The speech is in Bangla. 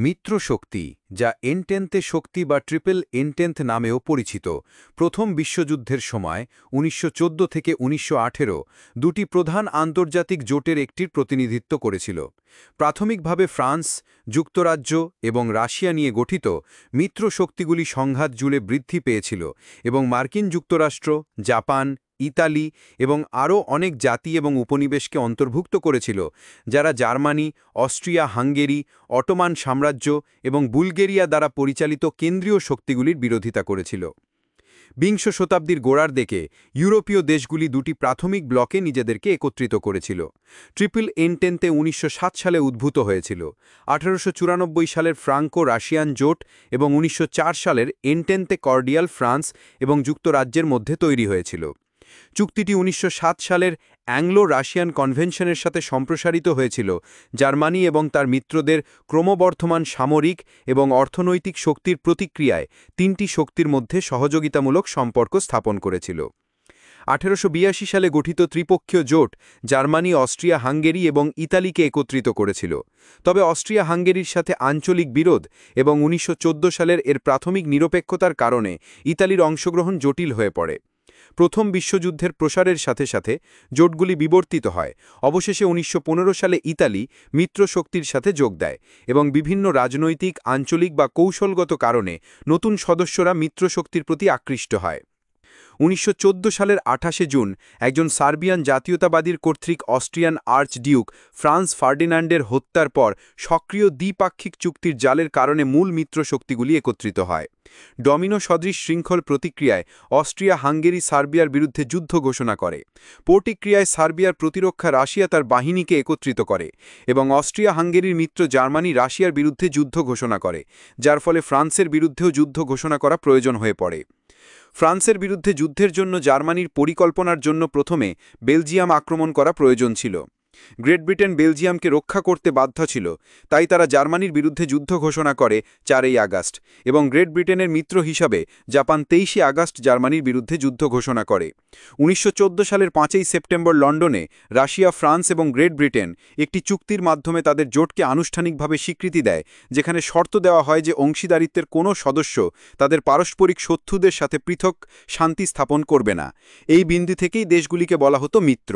মিত্র শক্তি, যা এনটেন্তে শক্তি বা ট্রিপল এনটেন্থ নামেও পরিচিত, প্রথম বিশ্বযুদ্ধের সময় ১৯১৪ থেকে ১৯১৮ দুটি প্রধান আন্তর্জাতিক জোটের একটির প্রতিনিধিত্ব করেছিল। প্রাথমিকভাবে ফ্রান্স, যুক্তরাজ্য এবং রাশিয়া নিয়ে গঠিত, মিত্র শক্তিগুলি সংঘাত জুড়ে বৃদ্ধি পেয়েছিল এবং মার্কিন যুক্তরাষ্ট্র, জাপান, ইতালি এবং আরও অনেক জাতি এবং উপনিবেশকে অন্তর্ভুক্ত করেছিল, যারা জার্মানি, অস্ট্রিয়া হাঙ্গেরি, অটোমান সাম্রাজ্য এবং বুলগেরিয়া দ্বারা পরিচালিত কেন্দ্রীয় শক্তিগুলির বিরোধিতা করেছিল। বিংশ শতাব্দীর গোড়ার দিকে ইউরোপীয় দেশগুলি দুটি প্রাথমিক ব্লকে নিজেদেরকে একত্রিত করেছিল। ট্রিপল এনটেন্তে ১৯০৭ সালে উদ্ভূত হয়েছিল। ১৮৯৪ সালের ফ্রাঙ্কো রাশিয়ান জোট এবং ১৯০৪ সালের এনটেন্তে কর্ডিয়াল ফ্রান্স এবং যুক্তরাজ্যের মধ্যে তৈরি হয়েছিল। চুক্তিটি ১৯০৭ সালের অ্যাংলো রাশিয়ান কনভেনশনের সাথে সম্প্রসারিত হয়েছিল, জার্মানি এবং তার মিত্রদের ক্রমবর্ধমান সামরিক এবং অর্থনৈতিক শক্তির প্রতিক্রিয়ায় তিনটি শক্তির মধ্যে সহযোগিতামূলক সম্পর্ক স্থাপন করেছিল। ১৮৮২ সালে গঠিত ত্রিপক্ষীয় জোট জার্মানি, অস্ট্রিয়া হাঙ্গেরি এবং ইতালিকে একত্রিত করেছিল। তবে অস্ট্রিয়া হাঙ্গেরির সাথে আঞ্চলিক বিরোধ এবং ১৯১৪ সালের এর প্রাথমিক নিরপেক্ষতার কারণে ইতালির অংশগ্রহণ জটিল হয়ে পড়ে। প্রথম বিশ্বযুদ্ধের প্রসারের সাথে সাথে জোটগুলি বিবর্তিত হয়। অবশেষে ১৯১৫ সালে ইতালি মিত্র শক্তির সাথে যোগ দেয় এবং বিভিন্ন রাজনৈতিক, আঞ্চলিক বা কৌশলগত কারণে নতুন সদস্যরা মিত্র শক্তির প্রতি আকৃষ্ট হয়। ১৯১৪ সালের ২৮ জুন একজন সার্বিয়ান জাতীয়তাবাদীর কর্তৃক অস্ট্রিয়ান আর্চডিউক ফ্রান্স ফার্ডিনান্ডের হত্যার পর সক্রিয় দ্বিপাক্ষিক চুক্তির জালের কারণে মূল মিত্র শক্তিগুলি একত্রিত হয়। ডমিনো সদৃশ শৃঙ্খল প্রতিক্রিয়ায় অস্ট্রিয়া হাঙ্গেরি সার্বিয়ার বিরুদ্ধে যুদ্ধ ঘোষণা করে। প্রতিক্রিয়ায় সার্বিয়ার প্রতিরক্ষা রাশিয়া তার বাহিনীকে একত্রিত করে এবং অস্ট্রিয়া হাঙ্গেরির মিত্র জার্মানি রাশিয়ার বিরুদ্ধে যুদ্ধ ঘোষণা করে, যার ফলে ফ্রান্সের বিরুদ্ধেও যুদ্ধ ঘোষণা করা প্রয়োজন হয়ে পড়ে। ফ্রান্সের বিরুদ্ধে যুদ্ধের জন্য জার্মানির পরিকল্পনার জন্য প্রথমে বেলজিয়াম আক্রমণ করা প্রয়োজন ছিল। গ্রেট ব্রিটেন বেলজিয়ামকে রক্ষা করতে বাধ্য ছিল, তাই তারা জার্মানির বিরুদ্ধে যুদ্ধ ঘোষণা করে ৪ আগস্ট এবং গ্রেট ব্রিটেনের মিত্র হিসাবে জাপান ২৩ আগস্ট জার্মানির বিরুদ্ধে যুদ্ধ ঘোষণা করে। ১৯১৪ সালের ৫ সেপ্টেম্বর লন্ডনে রাশিয়া, ফ্রান্স এবং গ্রেট ব্রিটেন একটি চুক্তির মাধ্যমে তাদের জোটকে আনুষ্ঠানিকভাবে স্বীকৃতি দেয়, যেখানে শর্ত দেওয়া হয় যে অংশীদারিত্বের কোনো সদস্য তাদের পারস্পরিক শত্রুদের সাথে পৃথক শান্তি স্থাপন করবে না। এই বিন্দু থেকেই দেশগুলিকে বলা হতো মিত্র।